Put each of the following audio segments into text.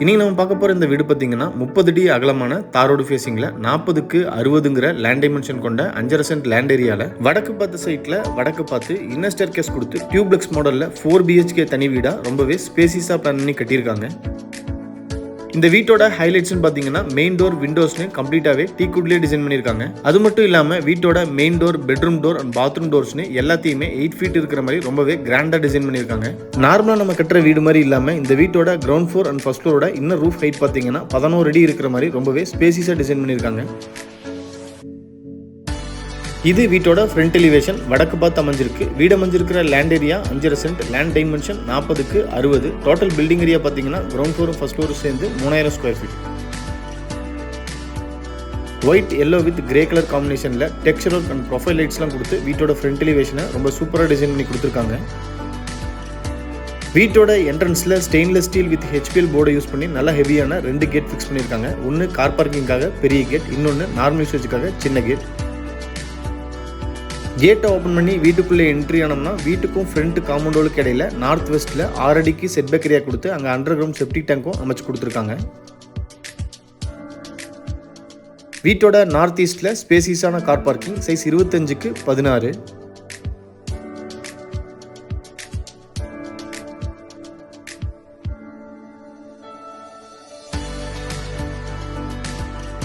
இனி நம்ம பார்க்க போகிற இந்த வீடு பார்த்தீங்கன்னா 30 அடி அகலமான தாரோடு ஃபேசிங்கில் 40க்கு 60ங்கிற லேண்ட் டைமென்ஷன் கொண்ட 5.5 சென்ட் லேண்ட் ஏரியாவில் வடக்கு பார்த்த சைட்டில் வடக்கு பார்த்து இன்னர் ஸ்டேர் கேஸ் கொடுத்து டியூப்ளெக்ஸ் மாடலில் 4 BHK தனி வீடாக ரொம்பவே ஸ்பேசிஸாக பிளான் பண்ணி கட்டியிருக்காங்க. இந்த வீட்டோட ஹைலைட்ஸ்னு பார்த்தீங்கன்னா மெயின் டோர் விண்டோஸ்னு கம்ப்ளீட்டாகவே டீக்குட்லேயே டிசைன் பண்ணியிருக்காங்க. அது மட்டும் இல்லாமல் வீட்டோட main door bedroom door and bathroom டோர்ஸ்னு எல்லாத்தையுமே 8 ஃபீட் இருக்கிற மாதிரி ரொம்பவே கிராண்டாக டிசைன் பண்ணியிருக்காங்க. நார்மலாக நம்ம கட்டுற வீடு மாதிரி இல்லாமல் இந்த வீட்டோட கிரவுண்ட் ஃப்ளோர் அண்ட் ஃபர்ஸ்ட் ஃப்ளோரோட இன்னர் ரூஃப் ஹைட் பார்த்தீங்கன்னா 11 அடி இருக்கிற மாதிரி ரொம்பவே ஸ்பேசிஸாக டிசைன் பண்ணியிருக்காங்க. இது வீட்டோட ஃப்ரண்ட் எலிவேஷன் வடக்கு பார்த்து அமைஞ்சிருக்கு. வீடு அமைஞ்சிருக்கிற land area 5.5 cent, land dimension 40க்கு 60. டோட்டல் பில்டிங் ஏரியா பார்த்தீங்கன்னா கிரவுண்ட் ஃப்ளோரும் ஃபர்ஸ்ட் ஃப்ளோரும் சேர்ந்து 3000 square feet. White yellow with grey colour காம்பினேஷனில் டெக்ஸ்சர் ஒர்க் அண்ட் ப்ரொஃபைல் லைட்ஸ்லாம் கொடுத்து வீட்டோட ஃப்ரண்ட் எலிவேஷனை ரொம்ப சூப்பராக டிசைன் பண்ணி கொடுத்துருக்காங்க. வீட்டோட என்ட்ரன்ஸில் ஸ்டெயின்லெஸ் ஸ்டீல் வித் HPL போர்டை யூஸ் பண்ணி நல்ல ஹெவியான 2 கேட் ஃபிக்ஸ் பண்ணியிருக்காங்க. ஒன்று கார் பார்க்கிங்காக பெரிய கேட், இன்னொன்று நார்மல் யூசேஜுக்காக சின்ன கேட். கேட்டை ஓப்பன் பண்ணி வீட்டுக்குள்ளே என்ட்ரி ஆனோம்னா வீட்டுக்கும் ஃப்ரண்ட் காம்பவுண்டுக்கு இடையில நார்த் வெஸ்ட்டில் 6 அடிக்கு செட்பேக் ஏரியா கொடுத்து அங்கே அண்டர் கிரவுண்ட் செப்டிக் டேங்க்கும் அமைச்சு கொடுத்துருக்காங்க. வீட்டோட நார்த் ஈஸ்டில் ஸ்பேசிஸான கார் பார்க்கிங் சைஸ் 25க்கு 16.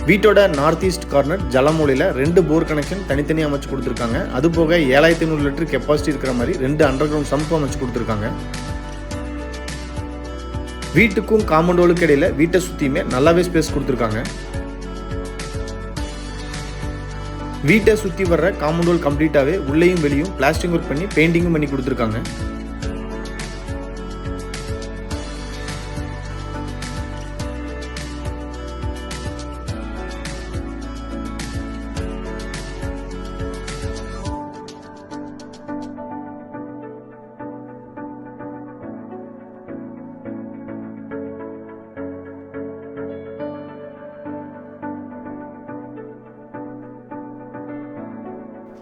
வீட்டோட நார்த் ஈஸ்ட் கார்னர் ஜலமூலையில் 2 போர் கனெக்ஷன் தனித்தனியாக அமைச்சு கொடுத்துருக்காங்க. அது போக 7500 லிட்டர் கெப்பாசிட்டி இருக்கிற மாதிரி 2 அண்டர் கிரவுண்ட் சம்ப் அமைச்சு கொடுத்துருக்காங்க. வீட்டுக்கும் காம்பவுண்டுக்கு இடையில வீட்டை சுற்றியுமே நல்லாவே ஸ்பேஸ் கொடுத்துருக்காங்க. வீட்டை சுற்றி வர்ற காம்பவுண்ட் கம்ப்ளீட்டாகவே உள்ளேயும் வெளியும் பிளாஸ்டிக் ஒர்க் பண்ணி பெயிண்டிங்கும் பண்ணி கொடுத்துருக்காங்க.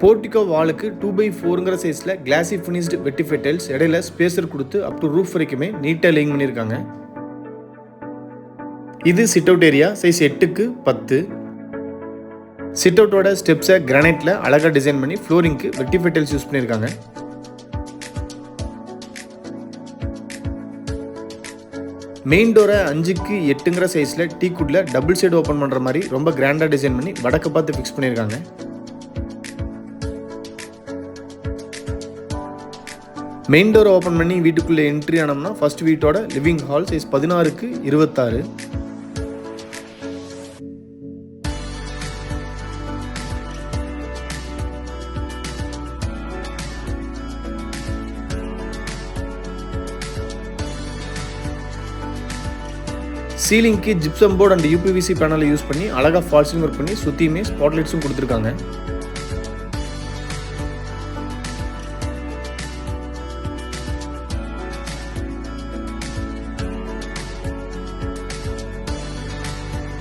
போர்டிகோ வாலுக்கு 2x4ங்கிற சைஸில் கிளாசி ஃபினிஷ்டு வெட்டிஃபை டைல்ஸ் இடையில ஸ்பேசர் கொடுத்து அப் டு ரூஃப் வரைக்குமே நீட்டாக லேயிங் பண்ணியிருக்காங்க. இது சிட் அவுட் ஏரியா சைஸ் 8க்கு 10. சிட் அவுட்டோட ஸ்டெப்ஸை கிரானைட்டில் அழகாக டிசைன் பண்ணி ஃப்ளோரிங்க்கு வெட்டிஃபை டைல்ஸ் யூஸ் பண்ணியிருக்காங்க. மெயின் டோரை 5க்கு 8ங்கிற சைஸில் டீக்குட்ல டபுள் சைடு ஓப்பன் பண்ணுற மாதிரி ரொம்ப கிராண்டாக டிசைன் பண்ணி வடக்கு பார்த்து ஃபிக்ஸ் பண்ணியிருக்காங்க. மெயின் டோரை ஓப்பன் பண்ணி வீட்டுக்குள்ளே என்ட்ரி ஆனோம்னா ஃபர்ஸ்ட் வீட்டோட லிவிங் ஹால் சைஸ் 16க்கு 26. சீலிங்க்கு ஜிப்சம் போர்டு அண்ட் UPVC பேனலை யூஸ் பண்ணி அழகாக ஃபால்சிங் ஒர்க் பண்ணி சுற்றியுமே ஸ்பாட்லைட்ஸும் கொடுத்துருக்காங்க.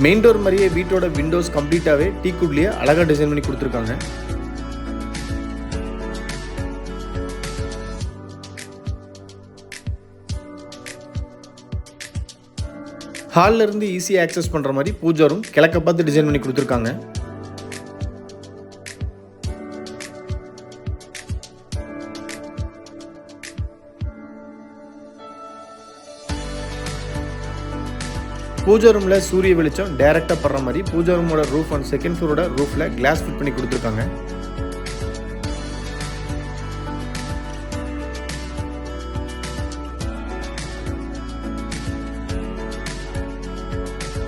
மெயின் டோர் மாதிரியே வீட்டோட விண்டோஸ் கம்ப்ளீட்டாகவே டீக்குட்லேயே அழகாக டிசைன் பண்ணி கொடுத்துருக்காங்க. ஹாலில் இருந்து ஈஸியாக ஆக்சஸ் பண்ணுற மாதிரி பூஜா ரூம் கிழக்க பார்த்து டிசைன் பண்ணி கொடுத்துருக்காங்க. பூஜா ரூமில் சூரிய வெளிச்சம் டைரெக்டாக படுற மாதிரி பூஜா ரூமோட ரூஃப் அண்ட் செகண்ட் ஃப்ளோரோட ரூஃபில் கிளாஸ் ஃபிட் பண்ணி கொடுத்துருக்காங்க.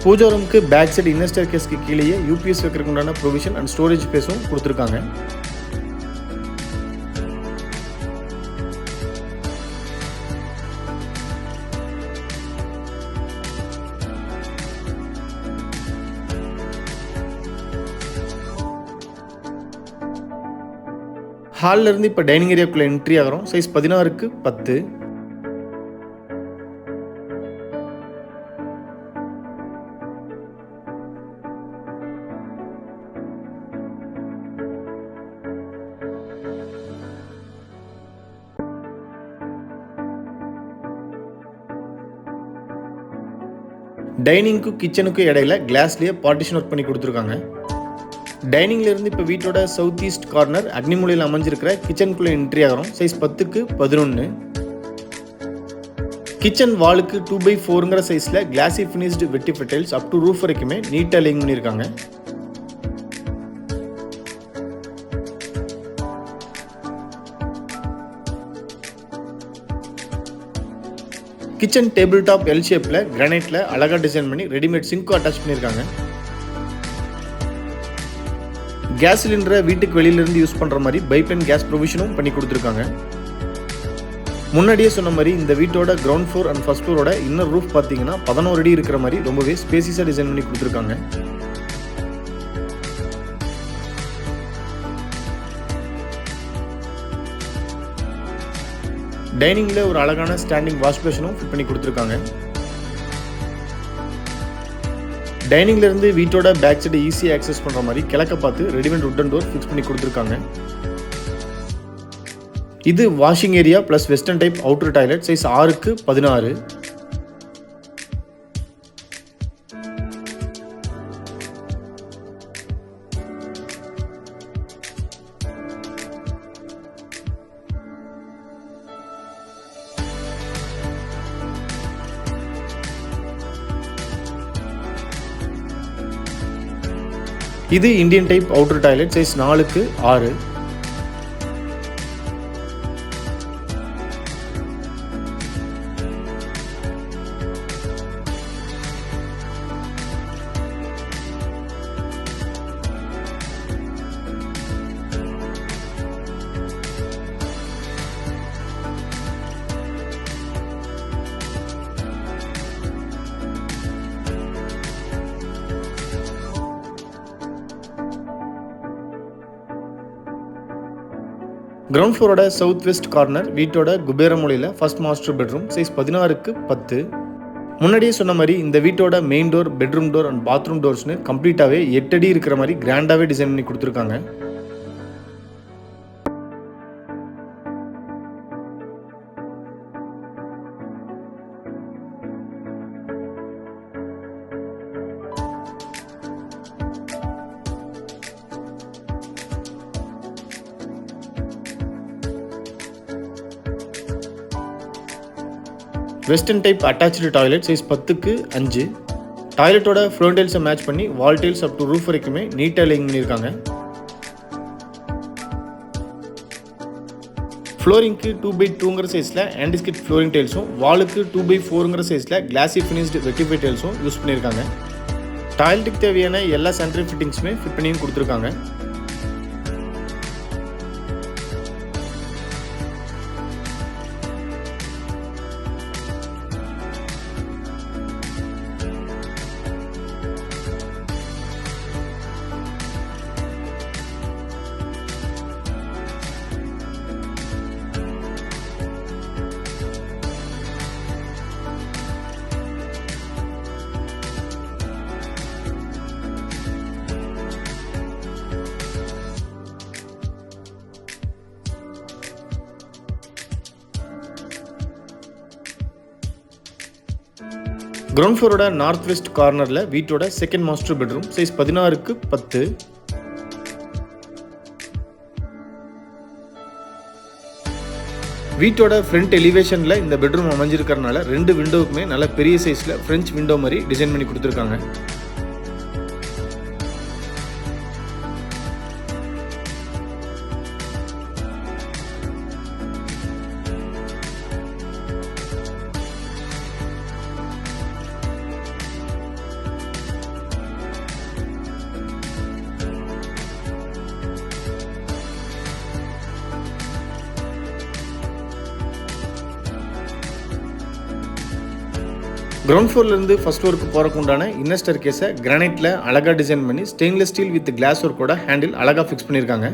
பூஜா ரூமுக்கு பேக் சைடு இன்னர் ஸ்டேர் கேஸ்க்கு கீழேயே UPS வைக்கிறதுக்கு உண்டான ப்ரொவிஷன் அண்ட் ஸ்டோரேஜ் ஸ்பேஸும் கொடுத்துருக்காங்க. ஹாலில் இருந்து இப்போ டைனிங் ஏரியாக்குள்ளே என்ட்ரி ஆகிறோம். சைஸ் 16க்கு 10. டைனிங்க்கும் கிச்சனுக்கும் இடையில கிளாஸ்லேயே பார்ட்டிஷன் ஒர்க் பண்ணி கொடுத்துருக்காங்க. டைனிங்லேருந்து இப்போ வீட்டோட சவுத் ஈஸ்ட் கார்னர் அக்னிமூலையில் அமைஞ்சிருக்கிற கிச்சனுக்குள்ளே என்ட்ரி ஆகிறோம். சைஸ் 10க்கு 11. கிச்சன் வாலுக்கு 2x4ங்கிற சைஸில் classy finished vitrified tiles up to roof வரைக்குமே நீட்டாக லைன் பண்ணியிருக்காங்க. கிச்சன் டேபிள் டாப் எல் ஷேப்பில் கிரானைட்டில் அழகாக டிசைன் பண்ணி ரெடிமேட் சிங்க்கும் அட்டாச் பண்ணியிருக்காங்க. கேஸ் சிலிண்டரை வீட்டுக்கு வெளியிலேருந்து யூஸ் பண்ணுற மாதிரி பைப்லைன் கேஸ் ப்ரொவிஷனும் பண்ணி கொடுத்துருக்காங்க. முன்னாடியே சொன்ன மாதிரி இந்த வீட்டோட கிரவுண்ட் ஃப்ளோர் அண்ட் ஃபர்ஸ்ட் ஃப்ளோரோட இன்னர் ரூஃப் பார்த்தீங்கன்னா 11 அடி இருக்கிற மாதிரி ரொம்பவே ஸ்பேசியஸாக டிசைன் பண்ணி கொடுத்துருக்காங்க. டைனிங்கில் ஒரு அழகான ஸ்டாண்டிங் வாஷ் பேஷனும் ஃபிட் பண்ணி கொடுத்துருக்காங்க. டைனிங்லேருந்து வீட்டோட பேக் சைடு ஈஸியாக ஆக்சஸ் பண்ணுற மாதிரி கிழக்க பார்த்து ரெடிமேட் உட்டன் டோர் ஃபிக்ஸ் பண்ணி கொடுத்துருக்காங்க. இது washing area plus western type outer toilet size 6க்கு 16. இது Indian type outer toilet size 4க்கு 6. கிரவுண்ட் ஃப்ளோரோட சவுத் வெஸ்ட் கார்னர் வீட்டோட குபேர மூலையில் ஃபர்ஸ்ட் மாஸ்டர் பெட்ரூம் சைஸ் 16க்கு 10. முன்னாடியே சொன்ன மாதிரி இந்த வீட்டோட main door, bedroom door and bathroom டோர்ஸ்னு கம்ப்ளீட்டாகவே 8 அடி இருக்கிற மாதிரி கிராண்டாகவே டிசைன் பண்ணி கொடுத்துருக்காங்க. Western type attached toilet size 10க்கு 5. டாய்லெட்டோட ஃப்ளோர் டைல்ஸை மேட்ச் பண்ணி வால் டைல்ஸ் அப் டு ரூஃப் வரைக்குமே நீட்டாக லைன் பண்ணியிருக்காங்க. ஃப்ளோரிங்க்கு 2x2ங்கிற சைஸில் ஆன்டிஸ்கிட் ஃப்ளோரிங் டைல்ஸும் வாலுக்கு 2x4ங்கிற சைஸில் கிளாசி ஃபினிஷ்டு வெட்டிஃபை டைல்ஸும் யூஸ் பண்ணியிருக்காங்க. டாய்லெட்டுக்கு தேவையான எல்லா சானிட்டரி ஃபிட்டிங்ஸுமே ஃபிட் பண்ணியும் கொடுத்துருக்காங்க. கிரவுண்ட் ஃப்ளோரோட நார்த் வெஸ்ட் கார்னரில் வீட்டோட செகண்ட் மாஸ்டர் பெட்ரூம் சைஸ் 16க்கு 10. வீட்டோட ஃப்ரண்ட் எலிவேஷனில் இந்த பெட்ரூம் அமைஞ்சிருக்கிறதுனால 2 விண்டோவுக்குமே நல்ல பெரிய சைஸில் ஃப்ரெஞ்ச் விண்டோ மாதிரி டிசைன் பண்ணி கொடுத்துருக்காங்க. கிரவுண்ட் ஃப்ளோர்லேருந்து ஃபர்ஸ்ட் ஃப்ளோருக்கு போகிறக்கு உண்டான இன்னர் ஸ்டேர்கேஸை கிரானைட்டில் அழகாக டிசைன் பண்ணி ஸ்டெயின்லெஸ் ஸ்டீல் வித் கிளாஸ் ஒர்க்கோட ஹேண்டில் அழகாக ஃபிக்ஸ் பண்ணியிருக்காங்க.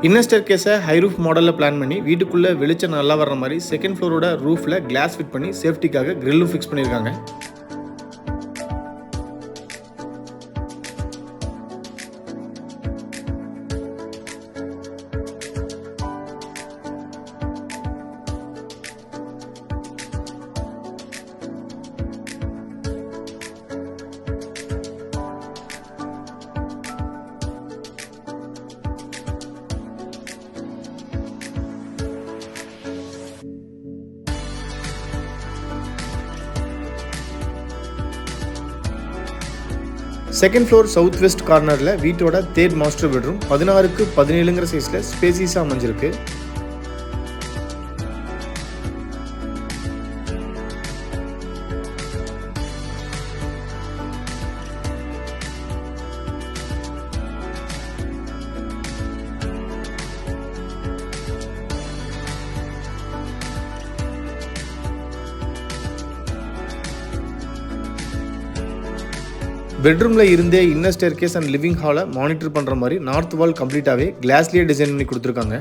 இன்னர் ஸ்டேர்கேஸை ஹை ரூஃப் மாடலில் பிளான் பண்ணி வீட்டுக்குள்ளே வெளிச்சம் நல்லா வர்ற மாதிரி செகண்ட் ஃப்ளோரோட ரூஃபில் கிளாஸ் ஃபிட் பண்ணி சேஃப்டிக்காக கிரில்லும் ஃபிக்ஸ் பண்ணியிருக்காங்க. செகண்ட் ஃப்ளோர் சவுத் வெஸ்ட் கார்னரில் வீட்டோட தேர்ட் மாஸ்டர் பெட்ரூம் 16க்கு 17ங்கிற சைஸில் ஸ்பேசியஸாக அமைஞ்சிருக்கு. பெட்ரூமில் இருந்தே இன்னர் ஸ்டேர்கேஸ் அண்ட் லிவிங் ஹாலை மானிட்டர் பண்ணுற மாதிரி நார்த் வால் கம்ப்ளீட்டாகவே கிளாஸ்லேயே டிசைன் பண்ணி கொடுத்துருக்காங்க.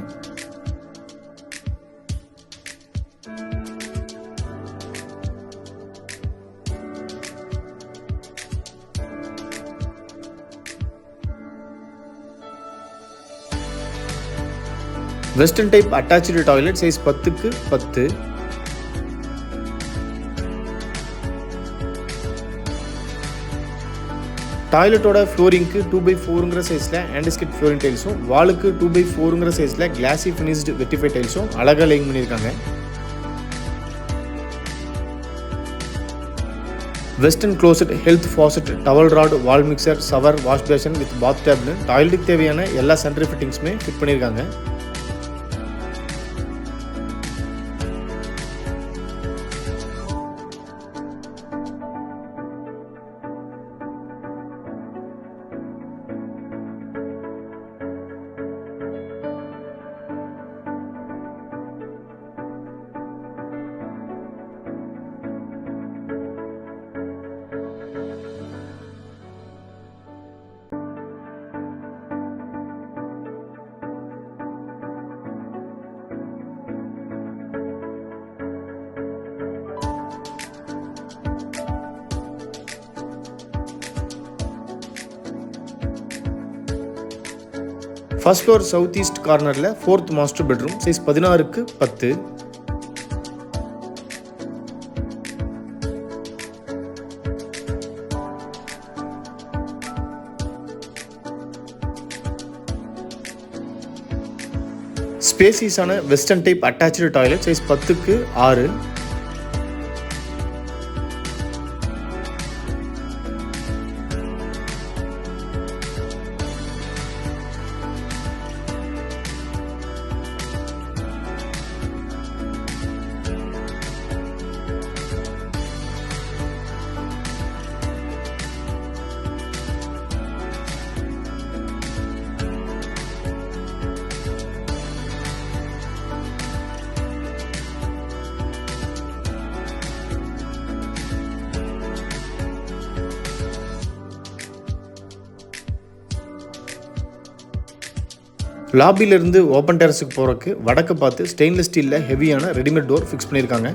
Western type attached toilet size 10க்கு 10. டாய்லெட்டோட ஃப்ளோரிங்க்கு 2x4ங்கிற சைஸில் ஆண்டிஸ்கிட் ஃப்ளோரிங் டைல்ஸும் வாலுக்கு 2x4ங்கிற சைஸில் கிளாசி ஃபினிஷ்டு வெட்டிஃபை டைல்ஸும் அழகாக லைன் பண்ணியிருக்காங்க. Western closet health faucet towel rod wall mixer shower wash basin with bath டேப்னு டாய்லெட்டுக்கு தேவையான எல்லா சென்ட்ரி ஃபிட்டிங்ஸுமே ஃபிட் பண்ணியிருக்காங்க. ஃபர்ஸ்ட் ஃப்ளோர் சவுத் ஈஸ்ட் கார்னரில் 4th மாஸ்டர் பெட்ரூம் சைஸ் 16க்கு 10. ஸ்பேசியஸான western type attached toilet size 10க்கு 6. லாபிலிருந்து ஓப்பன் டெரஸுக்கு போகிறக்கு வடக்கு பார்த்து ஸ்டெயின்லெஸ் ஸ்டீலில் ஹெவியான ரெடிமேட் டோர் ஃபிக்ஸ் பண்ணியிருக்காங்க.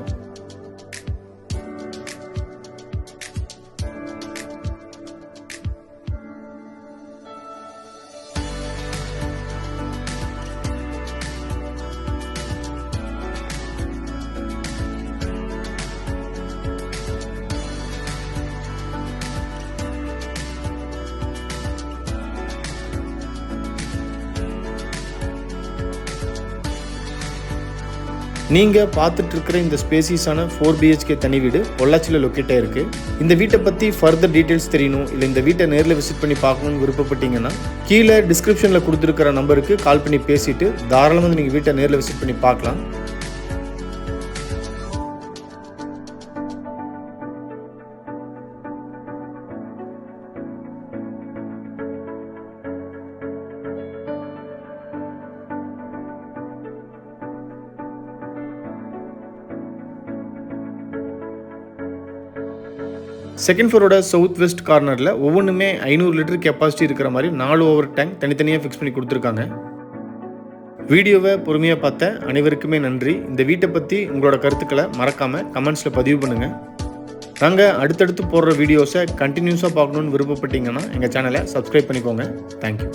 நீங்கள் பார்த்துட்டு இருக்கிற இந்த ஸ்பேசியஸான 4 BHK தனி வீடு பொள்ளாச்சியில் லொக்கேட் ஆயிருக்கு. இந்த வீட்டை பற்றி ஃபர்தர் டீட்டெயில்ஸ் தெரியணும் இல்லை இந்த வீட்டை நேரில் விசிட் பண்ணி பார்க்கணும்னு விருப்பப்பட்டீங்கன்னா கீழே டிஸ்கிரிப்ஷனில் கொடுத்துருக்கிற நம்பருக்கு கால் பண்ணி பேசிட்டு தாராளமாக நீங்கள் வீட்டை நேரில் விசிட் பண்ணி பார்க்கலாம். செகண்ட் ஃப்ளோரோட சவுத் வெஸ்ட் கார்னரில் ஒவ்வொன்றுமே 500 லிட்டர் கெப்பாசிட்டி இருக்கிற மாதிரி 4 ஓவர் டேங்க் தனித்தனியாக ஃபிக்ஸ் பண்ணி கொடுத்துருக்காங்க. வீடியோவை பொறுமையாக பார்த்த அனைவருக்குமே நன்றி. இந்த வீட்டை பற்றி உங்களோட கருத்துக்களை மறக்காமல் கமெண்ட்ஸில் பதிவு பண்ணுங்கள். நாங்கள் அடுத்தடுத்து போடுற வீடியோஸை கண்டினியூஸாக பார்க்கணுன்னு விருப்பப்பட்டீங்கன்னா எங்கள் சேனலை சப்ஸ்கிரைப் பண்ணிக்கோங்க. தேங்க்யூ.